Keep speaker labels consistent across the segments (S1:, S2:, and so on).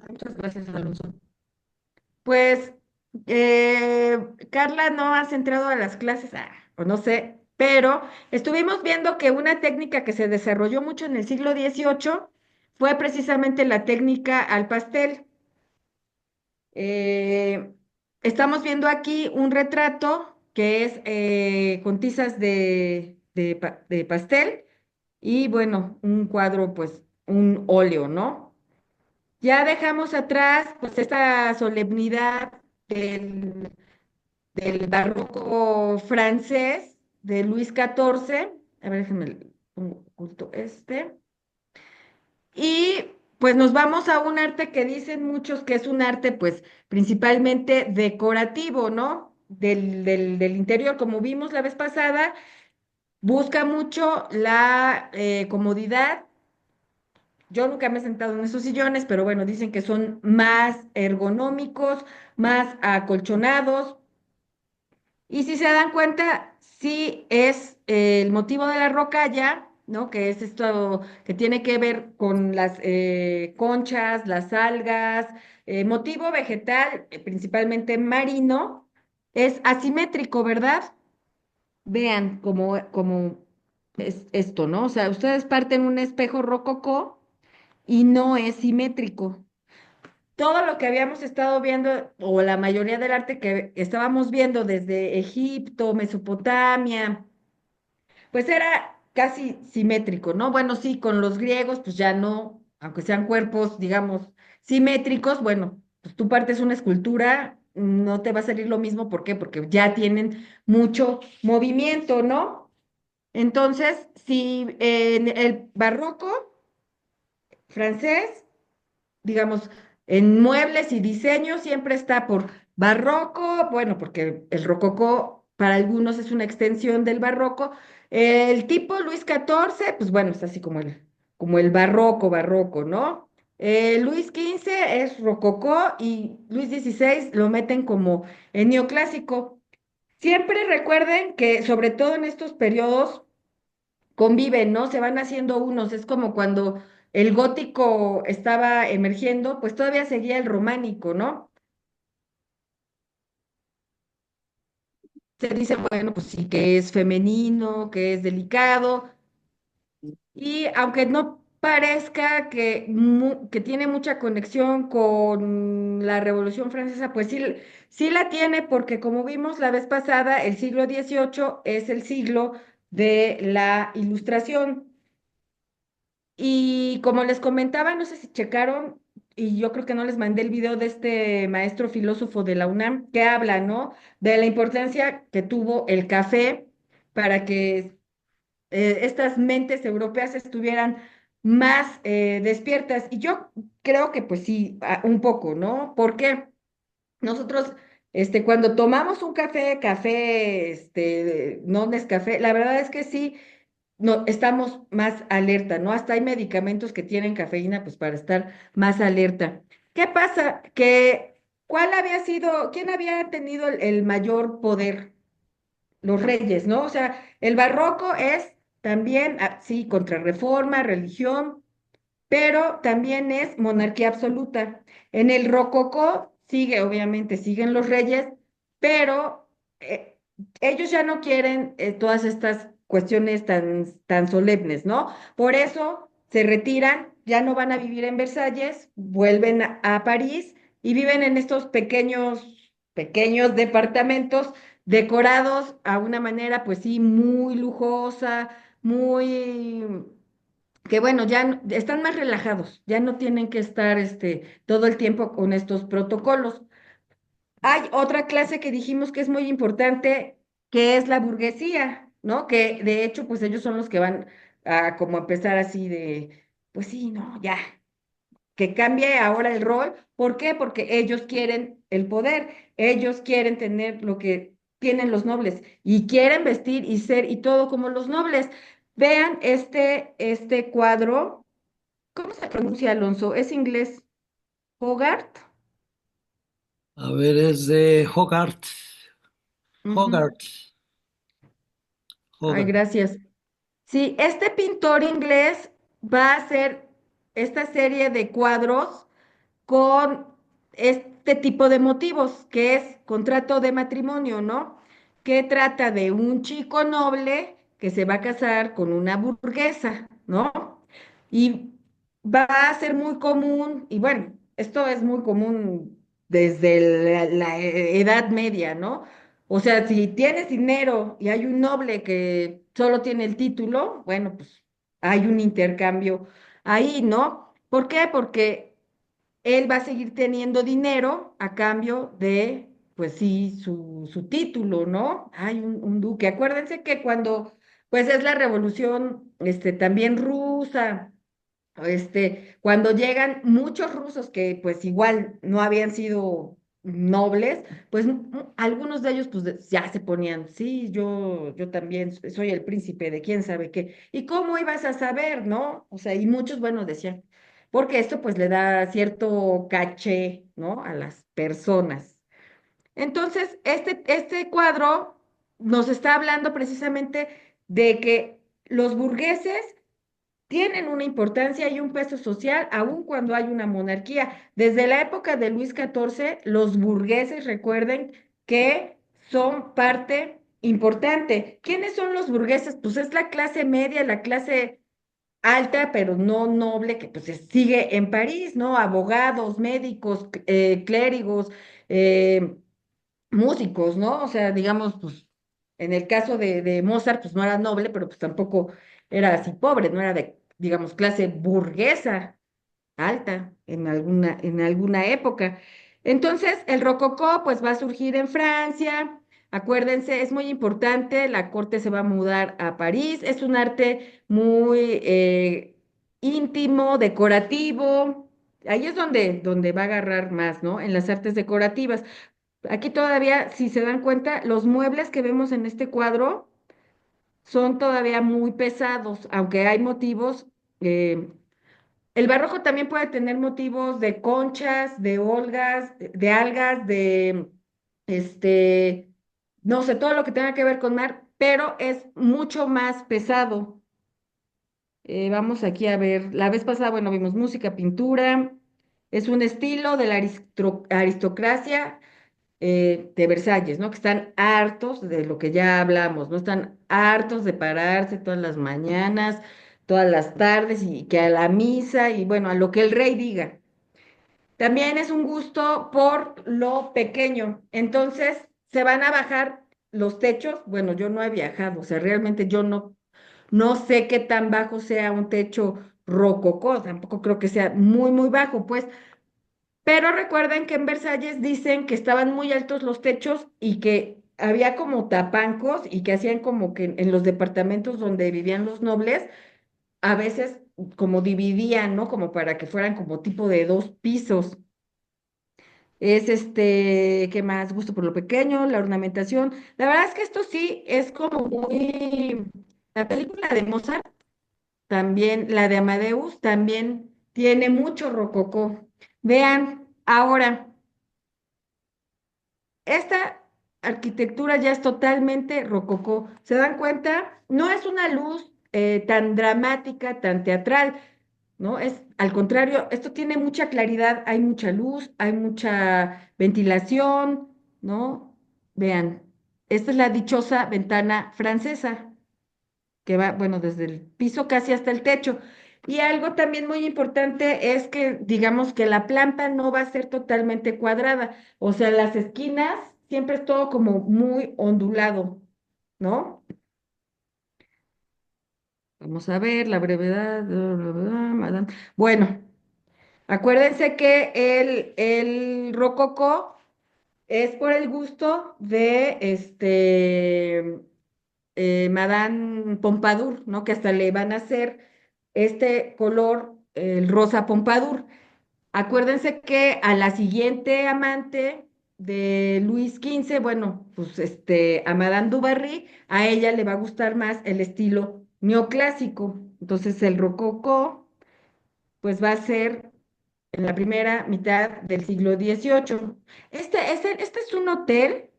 S1: Muchas gracias, Alonso. Pues, Carla, no has entrado a las clases, o no sé, pero estuvimos viendo que una técnica que se desarrolló mucho en el siglo XVIII fue precisamente la técnica al pastel. Eh, Estamos viendo aquí un retrato que es con tizas de pastel y bueno, un cuadro, pues un óleo, ¿no? Ya dejamos atrás pues esta solemnidad del barroco francés de Luis XIV. A ver, déjenme pongo justo este. Y pues nos vamos a un arte que dicen muchos que es un arte pues principalmente decorativo, ¿no? Del interior, como vimos la vez pasada, busca mucho la comodidad. Yo nunca me he sentado en esos sillones, pero bueno, dicen que son más ergonómicos, más acolchonados. Y si se dan cuenta, sí es el motivo de la rocalla, ¿no? Que es esto que tiene que ver con las conchas, las algas, motivo vegetal, principalmente marino, es asimétrico, ¿verdad? Vean cómo es esto, ¿no? O sea, ustedes parten un espejo rococó y no es simétrico. Todo lo que habíamos estado viendo, o la mayoría del arte que estábamos viendo desde Egipto, Mesopotamia, pues era casi simétrico, ¿no? Bueno, sí, con los griegos, pues ya no, aunque sean cuerpos, digamos, simétricos, bueno, pues tú partes una escultura, no te va a salir lo mismo, ¿por qué? Porque ya tienen mucho movimiento, ¿no? Entonces, si en el barroco francés, digamos, en muebles y diseño siempre está por barroco, bueno, porque el rococó para algunos es una extensión del barroco. El tipo Luis XIV, pues bueno, es así como el barroco, barroco, ¿no? Luis XV es rococó y Luis XVI lo meten como el neoclásico. Siempre recuerden que, sobre todo en estos periodos, conviven, ¿no? Se van haciendo unos. Es como cuando el gótico estaba emergiendo, pues todavía seguía el románico, ¿no? Se dice, bueno, pues sí, que es femenino, que es delicado, y aunque no parezca que tiene mucha conexión con la Revolución Francesa, pues sí, sí la tiene, porque como vimos la vez pasada, el siglo XVIII es el siglo de la Ilustración. Y como les comentaba, no sé si checaron, y yo creo que no les mandé el video de este maestro filósofo de la UNAM, que habla, ¿no? De la importancia que tuvo el café para que estas mentes europeas estuvieran más despiertas. Y yo creo que pues sí, un poco, ¿no? Porque nosotros, cuando tomamos un café, no Nescafé, la verdad es que sí no, estamos más alerta, ¿no? Hasta hay medicamentos que tienen cafeína, pues para estar más alerta. ¿Qué pasa? ¿Cuál había sido, quién había tenido el mayor poder? Los reyes, ¿no? O sea, el barroco es también, sí, contrarreforma, religión, pero también es monarquía absoluta. En el rococó sigue, obviamente, siguen los reyes, pero ellos ya no quieren todas estas cuestiones tan solemnes, ¿no? Por eso se retiran, ya no van a vivir en Versalles, vuelven a París y viven en estos pequeños departamentos decorados a una manera, pues sí, muy lujosa, muy que bueno, están más relajados, ya no tienen que estar todo el tiempo con estos protocolos. Hay otra clase que dijimos que es muy importante, que es la burguesía, ¿no? Que de hecho, pues ellos son los que van a como empezar así de, pues sí, no, ya, que cambie ahora el rol. ¿Por qué? Porque ellos quieren el poder, ellos quieren tener lo que tienen los nobles y quieren vestir y ser y todo como los nobles. Vean este cuadro. ¿Cómo se pronuncia, Alonso? ¿Es inglés? ¿Hogarth?
S2: A ver, es de Hogarth.
S1: Ujú.
S2: Hogarth.
S1: Ay,
S2: Hogarth.
S1: gracias. Sí, este pintor inglés va a hacer esta serie de cuadros con este tipo de motivos, que es contrato de matrimonio, ¿no? Que trata de un chico noble que se va a casar con una burguesa, ¿no? Y va a ser muy común, y bueno, esto es muy común desde la Edad Media, ¿no? O sea, si tienes dinero y hay un noble que solo tiene el título, bueno, pues hay un intercambio ahí, ¿no? ¿Por qué? Porque él va a seguir teniendo dinero a cambio de, pues sí, su título, ¿no? Hay un duque. Acuérdense que cuando, pues es la revolución, también rusa, cuando llegan muchos rusos que pues igual no habían sido nobles, pues algunos de ellos pues ya se ponían, sí, yo también soy el príncipe de quién sabe qué. ¿Y cómo ibas a saber, no? O sea, y muchos, bueno, decían, porque esto pues le da cierto caché, ¿no? A las personas. Entonces, este cuadro nos está hablando precisamente de que los burgueses tienen una importancia y un peso social aun cuando hay una monarquía. Desde la época de Luis XIV, los burgueses, recuerden que son parte importante. ¿Quiénes son los burgueses? Pues es la clase media, la clase alta, pero no noble, que pues sigue en París, ¿no? Abogados, médicos, clérigos, eh, músicos, ¿no? O sea, digamos, pues en el caso de Mozart, pues no era noble, pero pues tampoco era así pobre, no era de, digamos, clase burguesa alta en alguna época. Entonces, el rococó pues va a surgir en Francia. Acuérdense, es muy importante, la corte se va a mudar a París. Es un arte muy íntimo, decorativo. Ahí es donde va a agarrar más, ¿no? En las artes decorativas. Aquí todavía, si se dan cuenta, los muebles que vemos en este cuadro son todavía muy pesados, aunque hay motivos. El barroco también puede tener motivos de conchas, de olgas, de algas, de, este, no sé, todo lo que tenga que ver con mar, pero es mucho más pesado. Vamos aquí a ver, la vez pasada, bueno, vimos música, pintura, es un estilo de la aristocracia de Versalles, ¿no? Que están hartos de lo que ya hablamos, ¿no? Están hartos de pararse todas las mañanas, todas las tardes y que a la misa y bueno, a lo que el rey diga. También es un gusto por lo pequeño. Entonces, se van a bajar los techos. Bueno, yo no he viajado, o sea, realmente yo no sé qué tan bajo sea un techo rococó, tampoco creo que sea muy, muy bajo, pues, pero recuerden que en Versalles dicen que estaban muy altos los techos y que había como tapancos y que hacían como que en los departamentos donde vivían los nobles, a veces como dividían, ¿no? Como para que fueran como tipo de dos pisos. Es ¿qué más? Gusto por lo pequeño, la ornamentación. La verdad es que esto sí es como muy... La película de Mozart, también la de Amadeus, también tiene mucho rococó. Vean, ahora. Esta arquitectura ya es totalmente rococó. ¿Se dan cuenta? No es una luz tan dramática, tan teatral, ¿no? Es al contrario, esto tiene mucha claridad, hay mucha luz, hay mucha ventilación, ¿no? Vean, esta es la dichosa ventana francesa que va, bueno, desde el piso casi hasta el techo. Y algo también muy importante es que, digamos que la planta no va a ser totalmente cuadrada, o sea, las esquinas siempre es todo como muy ondulado, ¿no? Vamos a ver la brevedad. Madame. Bueno, acuérdense que el rococó es por el gusto de Madame Pompadour, ¿no? Que hasta le van a hacer este color, el rosa Pompadour. Acuérdense que a la siguiente amante de Luis XV, bueno, pues a Madame du Barry, a ella le va a gustar más el estilo neoclásico. Entonces el rococó, pues va a ser en la primera mitad del siglo XVIII. Este es un hotel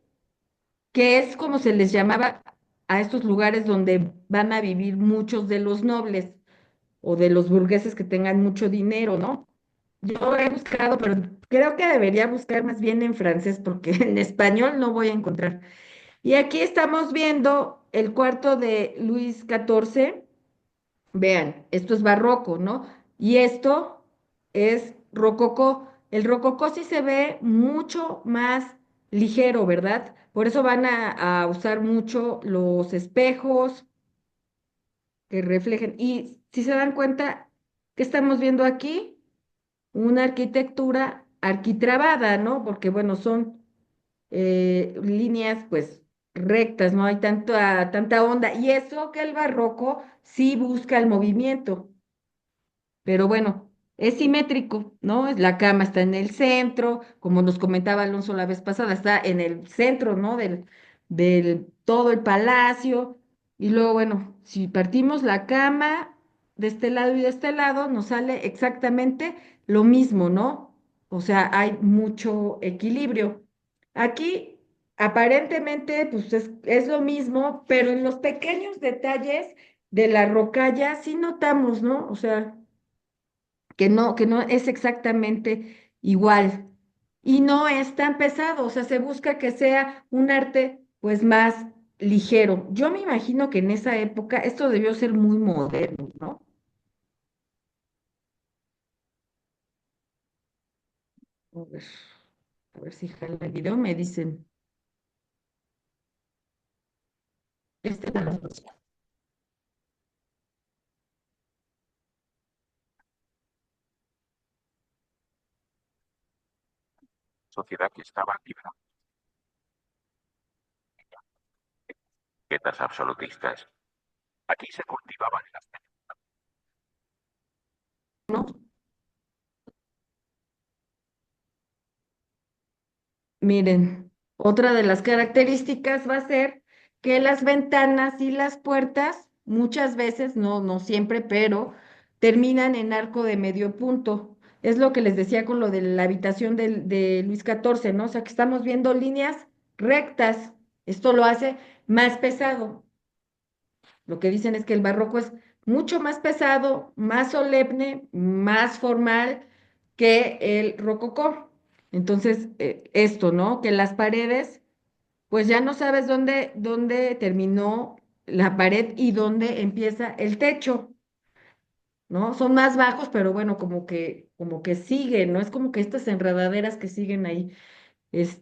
S1: que es como se les llamaba a estos lugares donde van a vivir muchos de los nobles o de los burgueses que tengan mucho dinero, ¿no? Yo he buscado, pero creo que debería buscar más bien en francés porque en español no voy a encontrar. Y aquí estamos viendo el cuarto de Luis XIV. Vean, esto es barroco, ¿no? Y esto es rococó. El rococó sí se ve mucho más ligero, ¿verdad? Por eso van a usar mucho los espejos que reflejen. Y si se dan cuenta, ¿qué estamos viendo aquí? Una arquitectura arquitrabada, ¿no? Porque, bueno, son líneas, pues, rectas, no hay tanta onda. Y eso que el barroco sí busca el movimiento. Pero bueno, es simétrico, ¿no? La cama está en el centro, como nos comentaba Alonso la vez pasada, está en el centro, ¿no? Del todo el palacio. Y luego, bueno, si partimos la cama de este lado y de este lado, nos sale exactamente lo mismo, ¿no? O sea, hay mucho equilibrio. Aquí, aparentemente, pues es lo mismo, pero en los pequeños detalles de la rocalla sí notamos, ¿no? O sea, que no es exactamente igual y no es tan pesado, o sea, se busca que sea un arte pues más ligero. Yo me imagino que en esa época esto debió ser muy moderno, ¿no? A ver, a ver si jala el video, me dicen. Este no lo sé.
S3: Sociedad que estaba librada de etiquetas absolutistas. Aquí se cultivaban las
S1: ¿No? Miren, otra de las características va a ser que las ventanas y las puertas, muchas veces, no siempre, pero terminan en arco de medio punto. Es lo que les decía con lo de la habitación de Luis XIV, ¿no? O sea, que estamos viendo líneas rectas. Esto lo hace más pesado. Lo que dicen es que el barroco es mucho más pesado, más solemne, más formal que el rococó. Entonces, esto, ¿no? Que las paredes, pues ya no sabes dónde terminó la pared y dónde empieza el techo, ¿no? Son más bajos, pero bueno, como que siguen, ¿no? Es como que estas enredaderas que siguen ahí,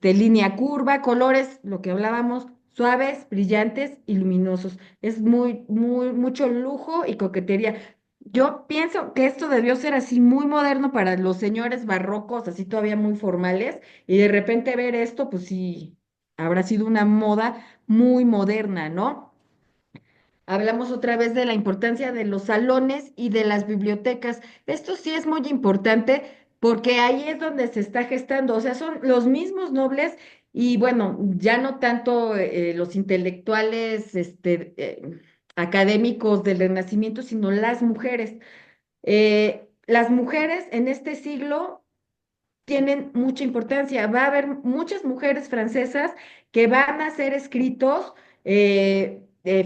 S1: línea curva, colores, lo que hablábamos, suaves, brillantes y luminosos. Es mucho lujo y coquetería. Yo pienso que esto debió ser así muy moderno para los señores barrocos, así todavía muy formales, y de repente ver esto, pues sí, habrá sido una moda muy moderna, ¿no? Hablamos otra vez de la importancia de los salones y de las bibliotecas. Esto sí es muy importante porque ahí es donde se está gestando, o sea, son los mismos nobles y bueno, ya no tanto los intelectuales, académicos del Renacimiento, sino las mujeres. Las mujeres en este siglo tienen mucha importancia. Va a haber muchas mujeres francesas que van a hacer escritos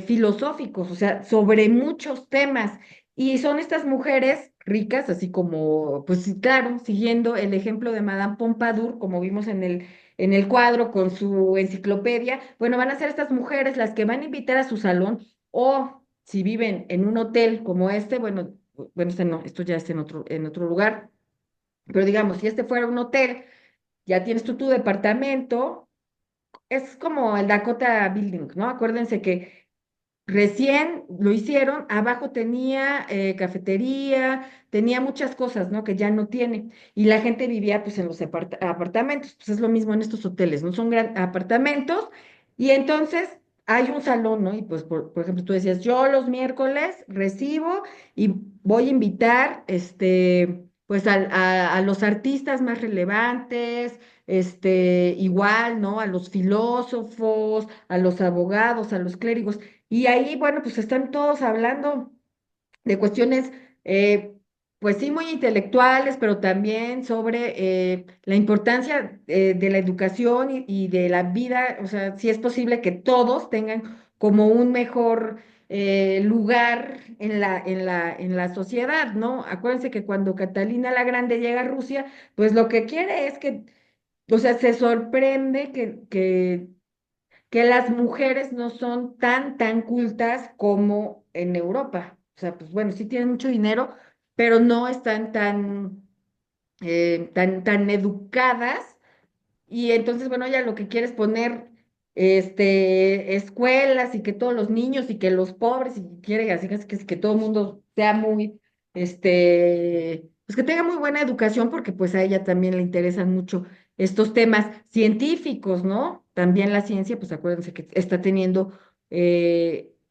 S1: filosóficos, o sea, sobre muchos temas. Y son estas mujeres ricas, así como, pues sí, claro, siguiendo el ejemplo de Madame Pompadour, como vimos en el cuadro con su enciclopedia. Bueno, van a ser estas mujeres las que van a invitar a su salón o si viven en un hotel como este, bueno, este no, esto ya es en otro lugar, pero digamos, si este fuera un hotel, ya tienes tu departamento, es como el Dakota Building, ¿no? Acuérdense que recién lo hicieron, abajo tenía cafetería, tenía muchas cosas, ¿no? Que ya no tiene. Y la gente vivía pues en los apartamentos, pues es lo mismo en estos hoteles, ¿no? Son apartamentos y entonces hay un salón, ¿no? Y pues, por ejemplo, tú decías, yo los miércoles recibo y voy a invitar, pues a los artistas más relevantes, igual, ¿no? A los filósofos, a los abogados, a los clérigos. Y ahí, bueno, pues están todos hablando de cuestiones, pues sí, muy intelectuales, pero también sobre la importancia de la educación y de la vida. O sea, si es posible que todos tengan como un mejor lugar en la sociedad, ¿no? Acuérdense que cuando Catalina la Grande llega a Rusia, pues lo que quiere es que, o sea, se sorprende que las mujeres no son tan cultas como en Europa. O sea, pues bueno, sí tienen mucho dinero, pero no están tan educadas y entonces, bueno, ella lo que quiere es poner escuelas y que todos los niños y que los pobres y quiere así que todo el mundo sea muy, pues que tenga muy buena educación porque pues a ella también le interesan mucho estos temas científicos, ¿no? También la ciencia, pues acuérdense que está teniendo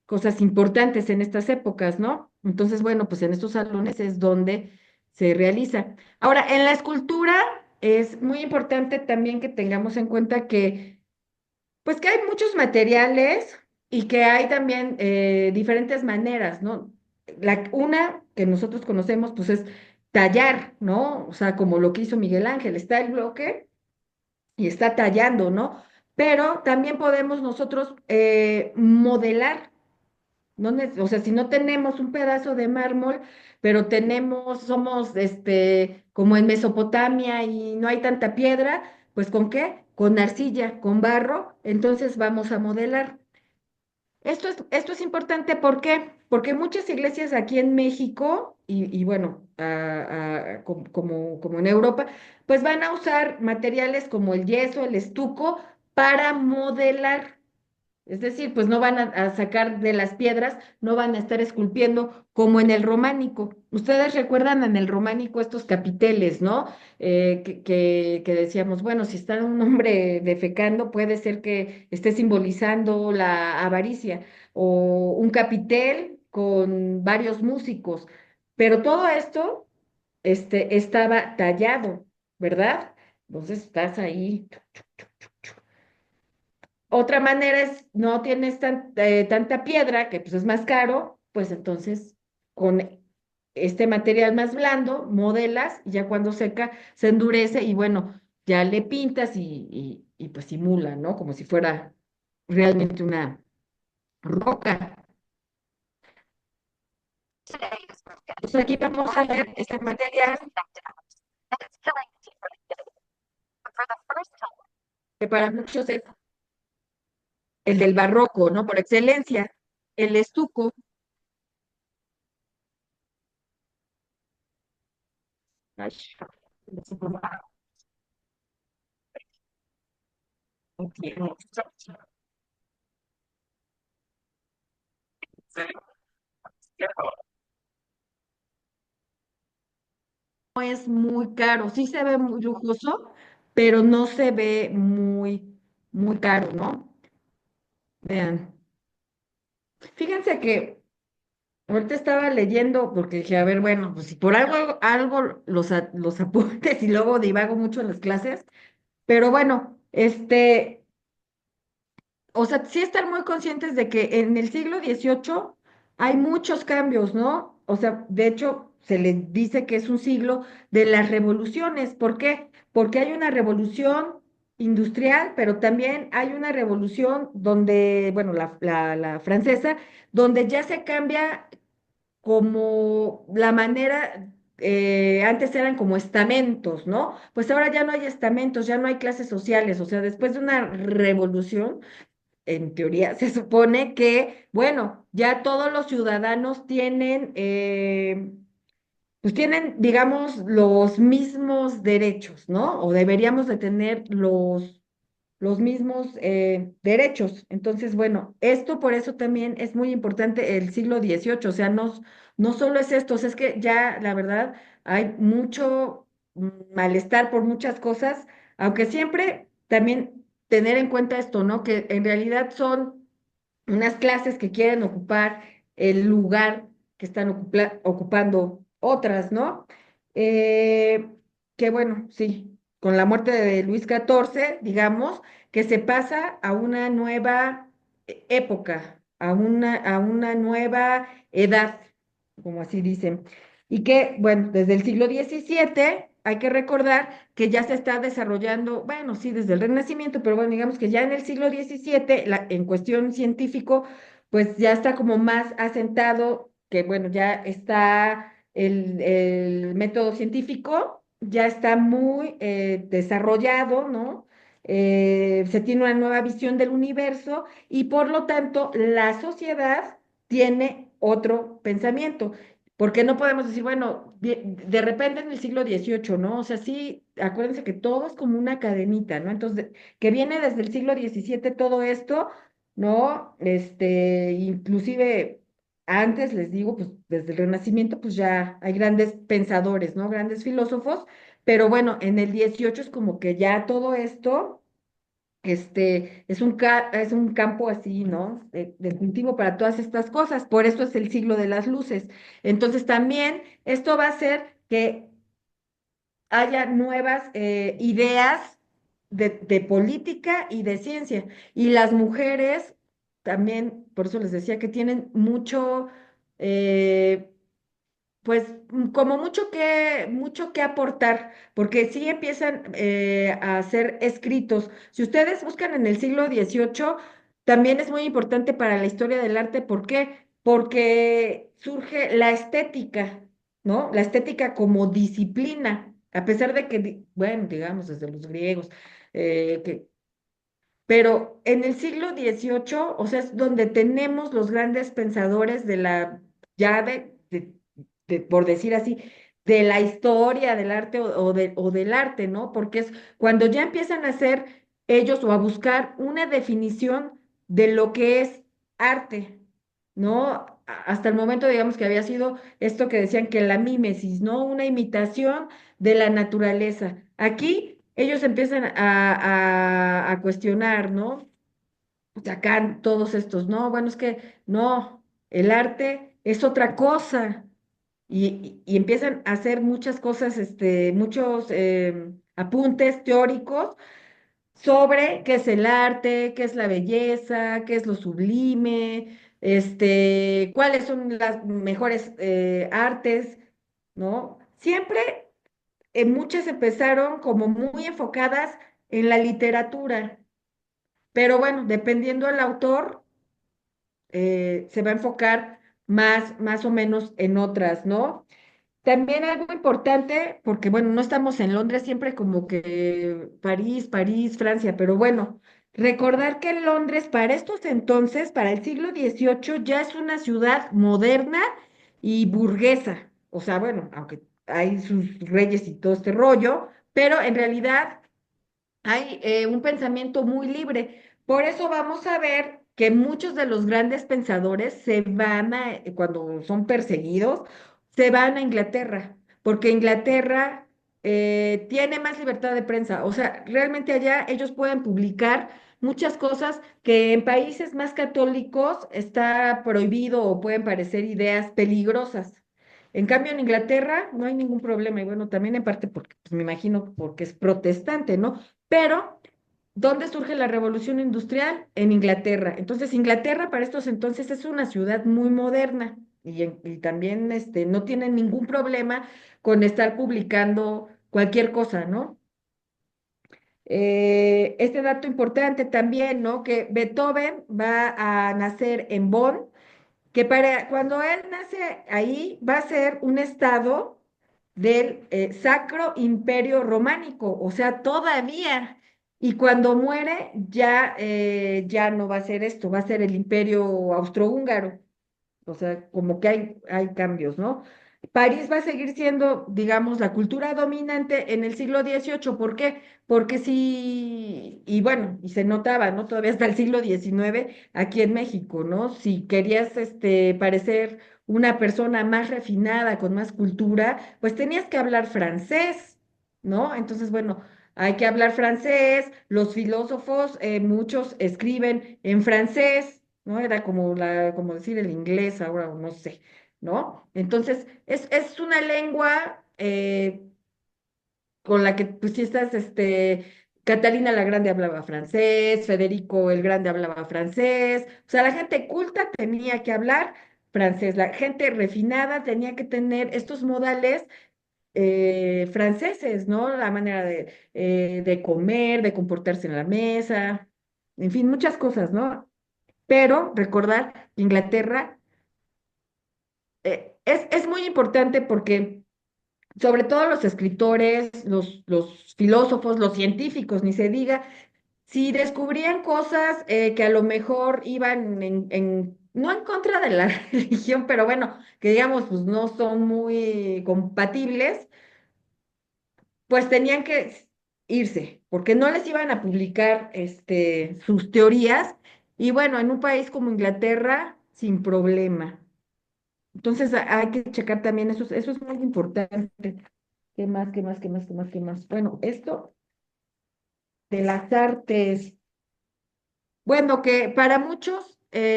S1: cosas importantes en estas épocas, ¿no? Entonces, bueno, pues en estos salones es donde se realiza. Ahora, en la escultura es muy importante también que tengamos en cuenta que, pues que hay muchos materiales y que hay también diferentes maneras, ¿no? Una que nosotros conocemos, pues es tallar, ¿no? O sea, como lo que hizo Miguel Ángel, está el bloque y está tallando, ¿no? Pero también podemos nosotros modelar. O sea, si no tenemos un pedazo de mármol, pero somos como en Mesopotamia y no hay tanta piedra, pues ¿con qué? Con arcilla, con barro, entonces vamos a modelar. Esto es importante, ¿por qué? Porque muchas iglesias aquí en México y bueno, como en Europa, pues van a usar materiales como el yeso, el estuco, para modelar. Es decir, pues no van a sacar de las piedras, no van a estar esculpiendo como en el románico. Ustedes recuerdan en el románico estos capiteles, ¿no? Que decíamos, bueno, si está un hombre defecando, puede ser que esté simbolizando la avaricia, o un capitel con varios músicos. Pero todo esto, estaba tallado, ¿verdad? Entonces estás ahí. Otra manera es, no tienes tanta piedra, que pues es más caro, pues entonces con este material más blando modelas y ya cuando seca se endurece y bueno, ya le pintas y pues simula, ¿no? Como si fuera realmente una roca. Entonces aquí vamos a ver este material que para muchos es el del barroco, ¿no? Por excelencia, el estuco. Ay, no es muy caro, sí se ve muy lujoso, pero no se ve muy caro, ¿no? Vean, fíjense que ahorita estaba leyendo porque dije, a ver, bueno, pues si por algo los apuntes y luego divago mucho en las clases, pero bueno, o sea, sí estar muy conscientes de que en el siglo XVIII hay muchos cambios, ¿no? O sea, de hecho, se le dice que es un siglo de las revoluciones. ¿Por qué? Porque hay una revolución industrial, pero también hay una revolución donde, bueno, la francesa, donde ya se cambia como la manera, antes eran como estamentos, ¿no? Pues ahora ya no hay estamentos, ya no hay clases sociales, o sea, después de una revolución en teoría, se supone que, bueno, ya todos los ciudadanos pues tienen, digamos, los mismos derechos, ¿no? O deberíamos de tener los mismos derechos. Entonces, bueno, esto por eso también es muy importante el siglo XVIII, o sea, no solo es esto, o sea, es que ya, la verdad, hay mucho malestar por muchas cosas, aunque siempre también tener en cuenta esto, ¿no? Que en realidad son unas clases que quieren ocupar el lugar que están ocupando otras, ¿no? Eh, que bueno, sí, con la muerte de Luis XIV, digamos, que se pasa a una nueva época, a una nueva edad, como así dicen. Y que, bueno, desde el siglo XVII hay que recordar que ya se está desarrollando, bueno, sí, desde el Renacimiento, pero bueno, digamos que ya en el siglo XVII, en cuestión científico, pues ya está como más asentado, que bueno, ya está el método científico, ya está muy desarrollado, ¿no? Se tiene una nueva visión del universo y por lo tanto la sociedad tiene otro pensamiento. Porque no podemos decir, bueno, de repente en el siglo XVIII, ¿no? O sea, sí, acuérdense que todo es como una cadenita, ¿no? Entonces, que viene desde el siglo XVII todo esto, ¿no? Inclusive antes, les digo, pues desde el Renacimiento, pues ya hay grandes pensadores, ¿no? Grandes filósofos, pero bueno, en el XVIII es como que ya todo esto es un campo así, ¿no? De cultivo para todas estas cosas. Por eso es el siglo de las luces. Entonces también esto va a hacer que haya nuevas ideas de política y de ciencia. Y las mujeres también, por eso les decía que tienen mucho, eh, pues como mucho que aportar, porque sí empiezan a hacer escritos. Si ustedes buscan en el siglo XVIII, también es muy importante para la historia del arte. ¿Por qué? Porque surge la estética, ¿no? La estética como disciplina, a pesar de que, bueno, digamos, desde los griegos, que pero en el siglo XVIII, o sea, es donde tenemos los grandes pensadores de la, ya por decir así, de la historia del arte o del arte, ¿no? Porque es cuando ya empiezan a hacer ellos o a buscar una definición de lo que es arte, ¿no? Hasta el momento, digamos que había sido esto que decían que la mímesis, ¿no? Una imitación de la naturaleza. Aquí ellos empiezan a cuestionar, ¿no? Sacan todos estos, no, bueno, es que no, el arte es otra cosa. Y empiezan a hacer muchas cosas, muchos apuntes teóricos sobre qué es el arte, qué es la belleza, qué es lo sublime, cuáles son las mejores artes, ¿no? Siempre muchas empezaron como muy enfocadas en la literatura, pero bueno, dependiendo del autor, se va a enfocar más o menos en otras, ¿no? También algo importante, porque bueno, no estamos en Londres siempre como que París, Francia, pero bueno, recordar que Londres para estos entonces, para el siglo XVIII, ya es una ciudad moderna y burguesa. O sea, bueno, aunque hay sus reyes y todo este rollo, pero en realidad hay un pensamiento muy libre. Por eso vamos a ver que muchos de los grandes pensadores cuando son perseguidos, se van a Inglaterra, porque Inglaterra tiene más libertad de prensa. O sea, realmente allá ellos pueden publicar muchas cosas que en países más católicos está prohibido o pueden parecer ideas peligrosas. En cambio, en Inglaterra no hay ningún problema. Y bueno, también en parte porque, pues, me imagino, porque es protestante, ¿no? Pero, ¿dónde surge la revolución industrial? En Inglaterra. Entonces, Inglaterra para estos entonces es una ciudad muy moderna y también no tienen ningún problema con estar publicando cualquier cosa, ¿no? Este dato importante también, ¿no? Que Beethoven va a nacer en Bonn, que para cuando él nace ahí va a ser un estado del Sacro Imperio Románico, o sea, todavía. Y cuando muere ya no va a ser esto, va a ser el Imperio Austrohúngaro. O sea, como que hay cambios, ¿no? París va a seguir siendo, digamos, la cultura dominante en el siglo XVIII. ¿Por qué? Porque sí, y bueno, y se notaba, ¿no? Todavía hasta el siglo XIX aquí en México, ¿no? Si querías, parecer una persona más refinada, con más cultura, pues tenías que hablar francés, ¿no? Entonces, bueno, hay que hablar francés, los filósofos, muchos escriben en francés, ¿no? Era como decir el inglés ahora, o no sé, ¿no? Entonces, es una lengua con la que, pues, si estás, Catalina la Grande hablaba francés, Federico el Grande hablaba francés, o sea, la gente culta tenía que hablar francés, la gente refinada tenía que tener estos modales franceses, ¿no? La manera de comer, de comportarse en la mesa, en fin, muchas cosas, ¿no? pero recordar que Inglaterra es muy importante porque sobre todo los escritores, los filósofos, los científicos, ni se diga, si descubrían cosas que a lo mejor iban no en contra de la religión, pero bueno, que digamos, pues no son muy compatibles, pues tenían que irse, porque no les iban a publicar sus teorías, y bueno, en un país como Inglaterra, sin problema. Entonces hay que checar también eso es muy importante. ¿Qué más, qué más, qué más, qué más, qué más? Bueno, esto de las artes. Bueno, que para muchos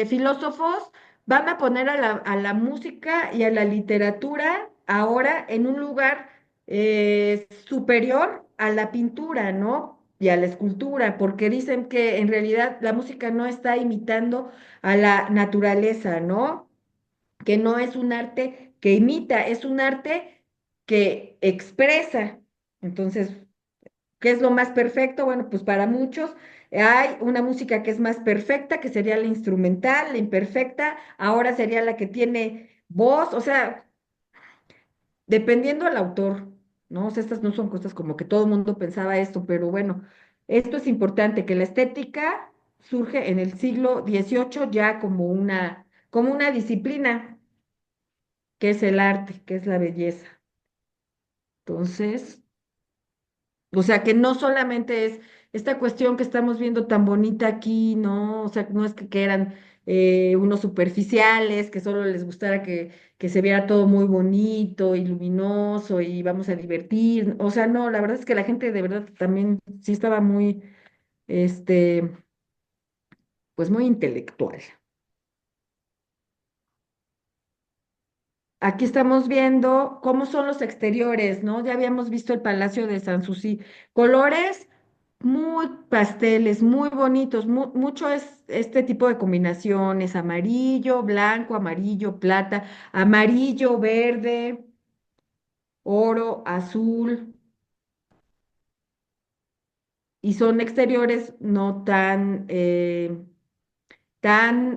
S1: filósofos van a poner a la música y a la literatura ahora en un lugar superior a la pintura, ¿no? Y a la escultura, porque dicen que en realidad la música no está imitando a la naturaleza, ¿no? Que no es un arte que imita, es un arte que expresa. Entonces, ¿qué es lo más perfecto? Bueno, pues para muchos hay una música que es más perfecta, que sería la instrumental, la imperfecta, ahora sería la que tiene voz, o sea, dependiendo del autor, ¿no? O sea, estas no son cosas como que todo el mundo pensaba esto, pero bueno, esto es importante, que la estética surge en el siglo XVIII ya como una disciplina, que es el arte, que es la belleza. Entonces... O sea, que no solamente es esta cuestión que estamos viendo tan bonita aquí, ¿no? O sea, no es que eran unos superficiales, que solo les gustara que se viera todo muy bonito y luminoso y vamos a divertir. O sea, no, la verdad es que la gente de verdad también sí estaba muy, este, pues muy intelectual. Aquí estamos viendo cómo son los exteriores, ¿no? Ya habíamos visto el Palacio de Sanssouci. Colores muy pasteles, muy bonitos. Mucho es este tipo de combinaciones, amarillo, blanco, amarillo, plata, amarillo, verde, oro, azul. Y son exteriores no tan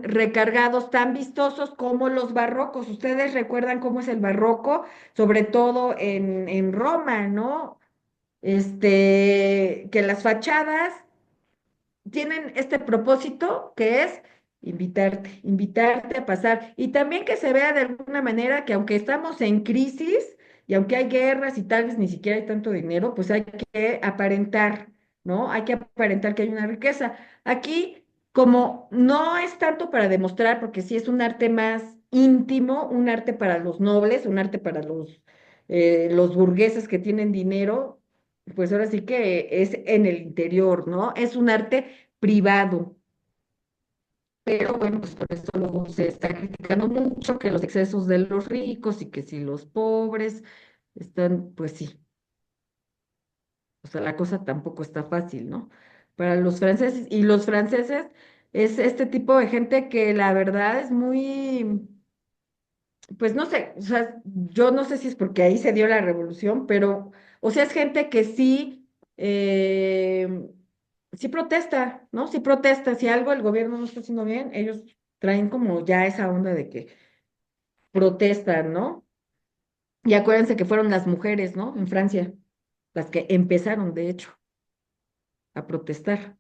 S1: recargados, tan vistosos como los barrocos. Ustedes recuerdan cómo es el barroco, sobre todo en Roma, ¿no? Que las fachadas tienen este propósito que es invitarte a pasar y también que se vea de alguna manera que aunque estamos en crisis y aunque hay guerras y tal vez ni siquiera hay tanto dinero, pues hay que aparentar, ¿no? Hay que aparentar que hay una riqueza. Aquí, como no es tanto para demostrar, porque sí es un arte más íntimo, un arte para los nobles, un arte para los burgueses que tienen dinero, pues ahora sí que es en el interior, ¿no? Es un arte privado, pero bueno, pues por eso luego se está criticando mucho que los excesos de los ricos y que si los pobres están, pues sí, o sea, la cosa tampoco está fácil, ¿no? Para los franceses, y los franceses es este tipo de gente que la verdad es muy, pues no sé, o sea, yo no sé si es porque ahí se dio la revolución, pero, o sea, es gente que sí, sí protesta, ¿no? Sí protesta, si algo el gobierno no está haciendo bien, ellos traen como ya esa onda de que protestan, ¿no? Y acuérdense que fueron las mujeres, ¿no? En Francia, las que empezaron, de hecho, a protestar.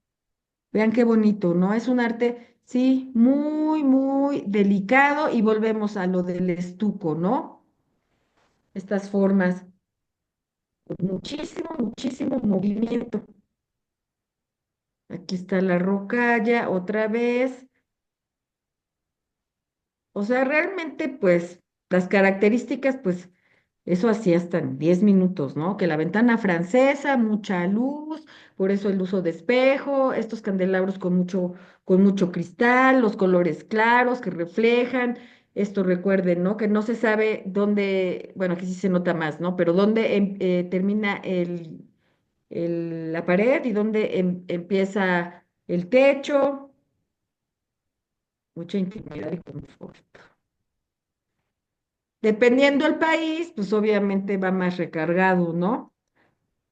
S1: Vean qué bonito, ¿no? Es un arte, sí, muy, muy delicado y volvemos a lo del estuco, ¿no? Estas formas. Muchísimo, muchísimo movimiento. Aquí está la rocalla otra vez. O sea, realmente, pues, las características, pues, eso hacía hasta en 10 minutos, ¿no? Que la ventana francesa, mucha luz, por eso el uso de espejo, estos candelabros con mucho cristal, los colores claros que reflejan. Esto recuerden, ¿no? Que no se sabe dónde, bueno, aquí sí se nota más, ¿no? Pero dónde termina la pared y dónde empieza el techo, mucha intimidad y confort. Dependiendo del país, pues obviamente va más recargado, ¿no?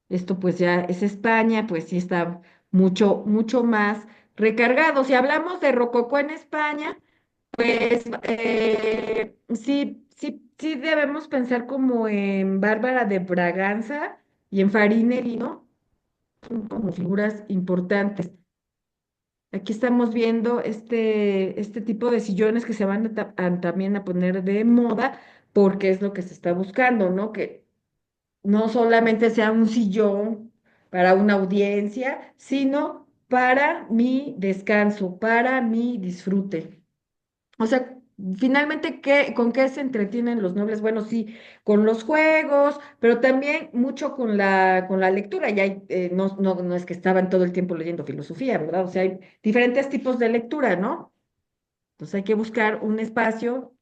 S1: Esto pues ya es España, pues sí está mucho, mucho más recargado. Si hablamos de rococó en España, pues sí, sí, sí debemos pensar como en Bárbara de Braganza y en Farinelli, ¿no? Son como figuras importantes. Aquí estamos viendo este tipo de sillones que se van también a poner de moda porque es lo que se está buscando, ¿no? Que no solamente sea un sillón para una audiencia, sino para mi descanso, para mi disfrute. O sea, finalmente, ¿con qué se entretienen los nobles? Bueno, sí, con los juegos, pero también mucho con la lectura. Ya hay, no es que estaban todo el tiempo leyendo filosofía, ¿verdad? O sea, hay diferentes tipos de lectura, ¿no? Entonces hay que buscar un espacio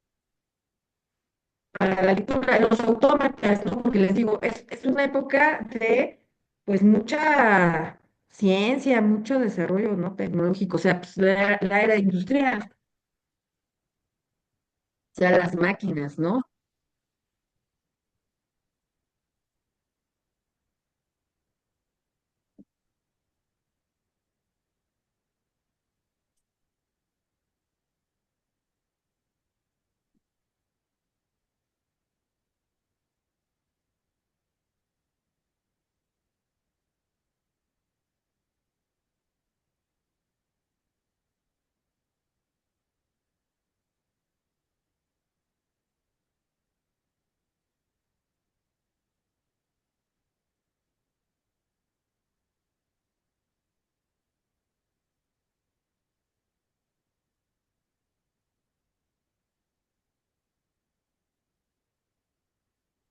S1: para la lectura. Los autómatas, ¿no? Porque les digo, es una época de, pues, mucha ciencia, mucho desarrollo, ¿no? Tecnológico, o sea, pues, la era industrial, o sea, las máquinas, ¿no?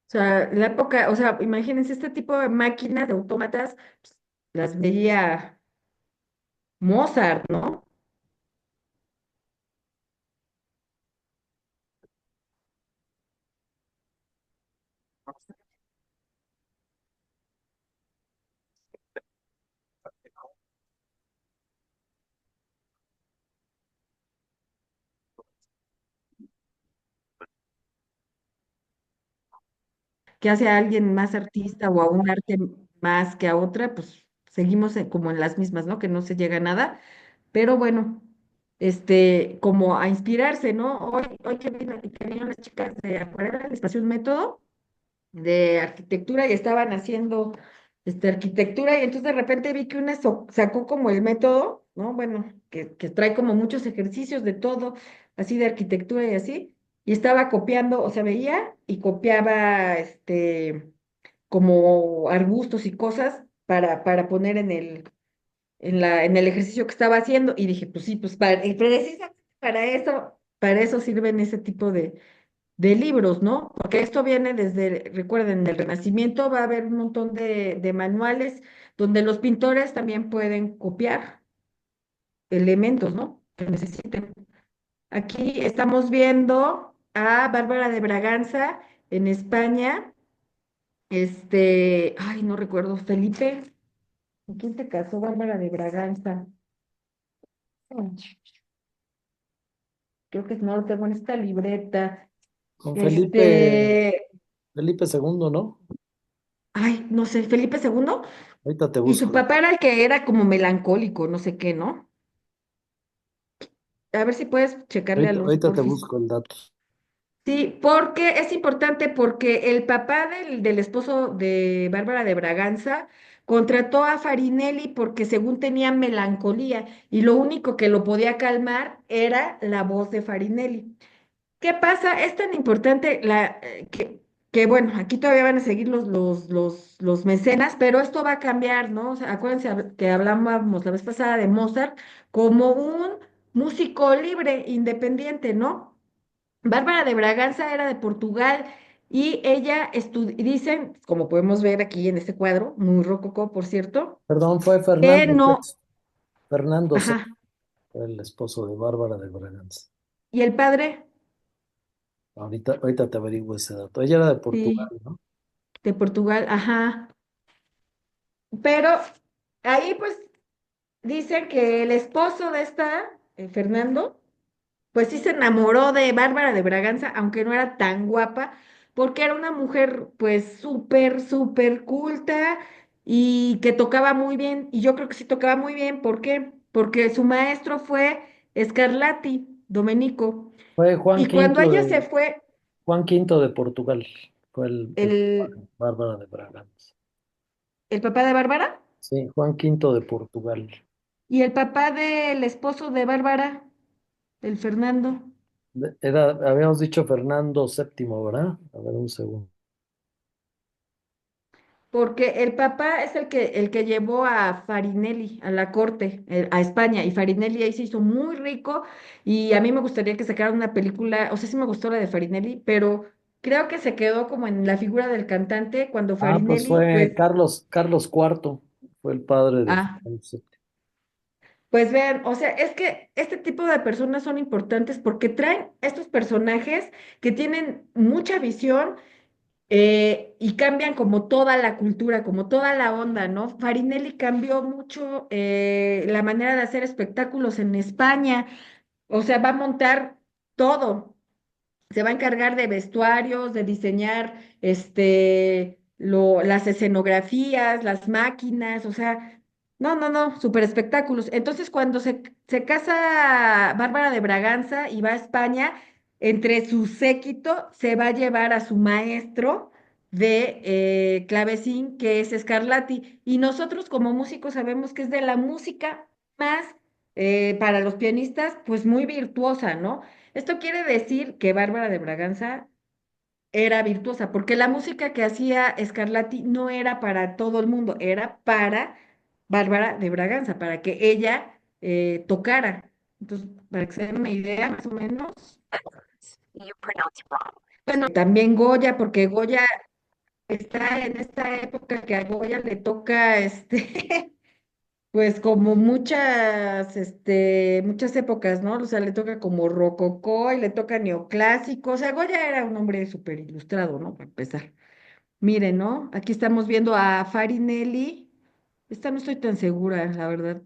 S1: O sea, la época, o sea, imagínense este tipo de máquinas, de autómatas, pues, las veía Mozart, ¿no? Que hace a alguien más artista o a un arte más que a otra, pues seguimos como en las mismas, ¿no? Que no se llega a nada, pero bueno, como a inspirarse, ¿no? Hoy que vino las chicas de Acuarela, les pasé un método de arquitectura y estaban haciendo arquitectura y entonces de repente vi que una sacó como el método, ¿no? Bueno, que trae como muchos ejercicios de todo, así de arquitectura y así, y estaba copiando, o sea, veía y copiaba como arbustos y cosas para poner en el ejercicio que estaba haciendo y dije, pues sí, pues y precisamente para eso sirven ese tipo de libros, ¿no? Porque esto viene desde, recuerden, el Renacimiento va a haber un montón de manuales donde los pintores también pueden copiar elementos, ¿no? Que necesiten. Aquí estamos viendo a Bárbara de Braganza en España. Ay, no recuerdo, Felipe. ¿Con quién se casó Bárbara de Braganza? Creo que no lo tengo en esta libreta.
S2: Con
S1: Este,
S2: Felipe segundo, ¿no?
S1: ay, no sé, Felipe segundo.
S2: Ahorita te
S1: Y su
S2: busco.
S1: papá era el que era como melancólico, no sé qué, ¿no? A ver si puedes checarle a los
S2: Ahorita te
S1: porfis.
S2: busco el dato.
S1: Sí, porque es importante porque el papá del esposo de Bárbara de Braganza contrató a Farinelli porque según tenía melancolía y lo único que lo podía calmar era la voz de Farinelli. ¿Qué pasa? Es tan importante que, bueno, aquí todavía van a seguir los mecenas, pero esto va a cambiar, ¿no? O sea, acuérdense que hablábamos la vez pasada de Mozart como un músico libre, independiente, ¿no? Bárbara de Braganza era de Portugal y ella dicen, como podemos ver aquí en este cuadro, muy rococó, por cierto,
S2: Perdón, fue
S1: que
S2: Fernando
S1: no,
S2: VI. Fernando VI,
S1: ajá,
S2: fue el esposo de Bárbara de Braganza.
S1: y el padre,
S2: Ahorita te averiguo ese dato. Ella era de Portugal,
S1: sí,
S2: ¿no?
S1: de Portugal, ajá, pero ahí pues dicen que el esposo de esta, Fernando, pues sí se enamoró de Bárbara de Braganza, aunque no era tan guapa, porque era una mujer pues súper, súper culta y que tocaba muy bien. Y yo creo que sí tocaba muy bien, ¿por qué? porque su maestro fue Scarlatti, Domenico.
S2: Fue Juan
S1: Y cuando
S2: Quinto
S1: ella se
S2: de,
S1: fue,
S2: Juan Quinto de Portugal. Fue el papá
S1: el,
S2: de Bárbara de Braganza.
S1: el papá de Bárbara
S2: Sí, Juan Quinto de Portugal.
S1: y el papá del esposo de Bárbara, el Fernando.
S2: Habíamos dicho Fernando VII, ¿verdad? A ver, un segundo.
S1: Porque el papá es el que llevó a Farinelli a la corte, a España, y Farinelli ahí se hizo muy rico, y a mí me gustaría que sacaran una película, o sea, sí me gustó la de Farinelli, pero creo que se quedó como en la figura del cantante cuando
S2: Ah, pues
S1: Farinelli,
S2: fue
S1: pues,
S2: Carlos IV, fue el padre de
S1: ah,
S2: Fernando VII.
S1: pues vean, o sea, es que este tipo de personas son importantes porque traen estos personajes que tienen mucha visión y cambian como toda la cultura, como toda la onda, ¿no? Farinelli cambió mucho la manera de hacer espectáculos en España, o sea, va a montar todo, se va a encargar de vestuarios, de diseñar las escenografías, las máquinas, o sea, no, no, no, super espectáculos. Entonces, cuando se casa Bárbara de Braganza y va a España, entre su séquito se va a llevar a su maestro de clavecín, que es Scarlatti. Y nosotros como músicos sabemos que es de la música más, para los pianistas, pues muy virtuosa, ¿no? Esto quiere decir que Bárbara de Braganza era virtuosa, porque la música que hacía Scarlatti no era para todo el mundo, era para Bárbara de Braganza, para que ella tocara. Entonces, para que se den una idea, más o menos. Bueno, también Goya, porque Goya está en esta época que a Goya le toca pues como muchas épocas, ¿no? O sea, le toca como rococó y le toca neoclásico. O sea, Goya era un hombre súper ilustrado, ¿no? Para empezar. Miren, ¿no? Aquí estamos viendo a Farinelli. Esta no estoy tan segura, la verdad.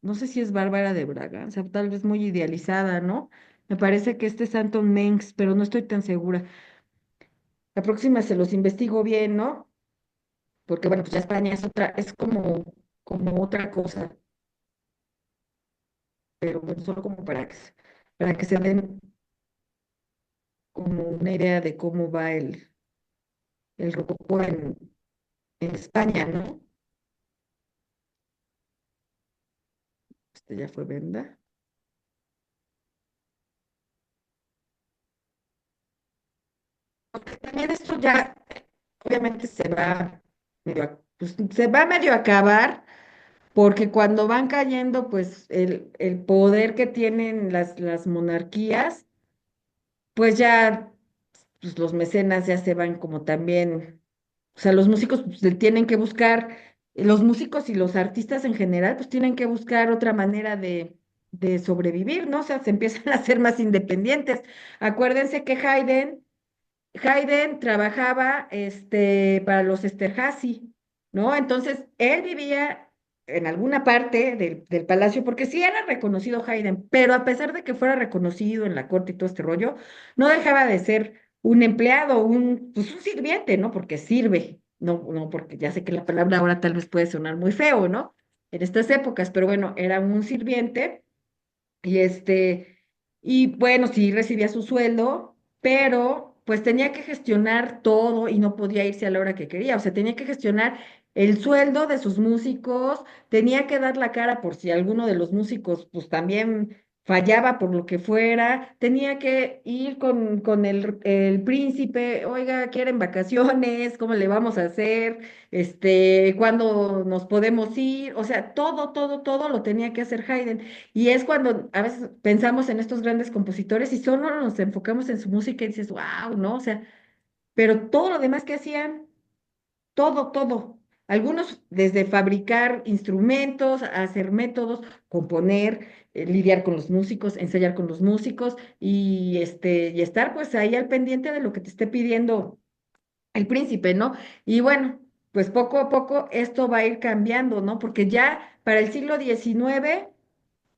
S1: No sé si es Bárbara de Braganza, tal vez muy idealizada, ¿no? Me parece que este es Anton Mengs, pero no estoy tan segura. La próxima se los investigo bien, ¿no? Porque, bueno, pues ya España es otra, es como otra cosa. Pero bueno, solo como para que se den como una idea de cómo va el rococó en España, ¿no? Este ya fue venda. Porque también esto ya, obviamente pues, se va medio a acabar, porque cuando van cayendo, pues el poder que tienen las monarquías, pues ya, pues los mecenas ya se van como también. O sea, los músicos pues, tienen que buscar, los músicos y los artistas en general, pues tienen que buscar otra manera de sobrevivir, ¿no? O sea, se empiezan a ser más independientes. Acuérdense que Haydn trabajaba para los Esterházy, ¿no? Entonces, él vivía en alguna parte del palacio, porque sí era reconocido Haydn, pero a pesar de que fuera reconocido en la corte y todo este rollo, no dejaba de ser un empleado, pues un sirviente, ¿no? Porque sirve, no, no, porque ya sé que la palabra ahora tal vez puede sonar muy feo, ¿no? En estas épocas, pero bueno, era un sirviente y y bueno, sí recibía su sueldo, pero pues tenía que gestionar todo y no podía irse a la hora que quería. O sea, tenía que gestionar el sueldo de sus músicos, tenía que dar la cara por si alguno de los músicos pues también fallaba por lo que fuera, tenía que ir con el príncipe, oiga, ¿quieren vacaciones? ¿Cómo le vamos a hacer? ¿Cuándo nos podemos ir? O sea, todo, todo, todo lo tenía que hacer Haydn. Y es cuando a veces pensamos en estos grandes compositores y solo nos enfocamos en su música y dices, wow, ¿no? O sea, pero todo lo demás que hacían, todo, todo. Algunos desde fabricar instrumentos, hacer métodos, componer, lidiar con los músicos, ensayar con los músicos y estar pues ahí al pendiente de lo que te esté pidiendo el príncipe, ¿no? Y bueno, pues poco a poco esto va a ir cambiando, ¿no? Porque ya para el siglo XIX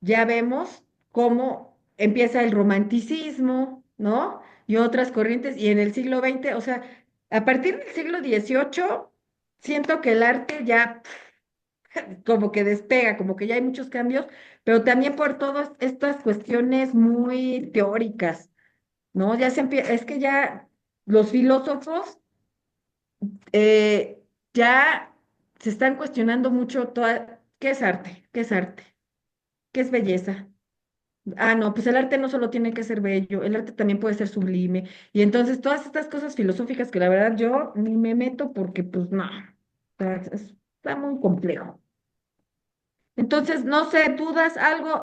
S1: ya vemos cómo empieza el romanticismo, ¿no? Y otras corrientes, y en el siglo XX, o sea, a partir del siglo XVIII, siento que el arte ya como que despega, como que ya hay muchos cambios, pero también por todas estas cuestiones muy teóricas, ¿no? Es que ya los filósofos eh, ya se están cuestionando mucho ¿qué es arte? ¿Qué es arte? ¿Qué es belleza? Ah, no, pues el arte no solo tiene que ser bello, el arte también puede ser sublime. Y entonces todas estas cosas filosóficas que la verdad yo ni me meto porque pues no, está muy complejo. Entonces, no sé, ¿tú das algo?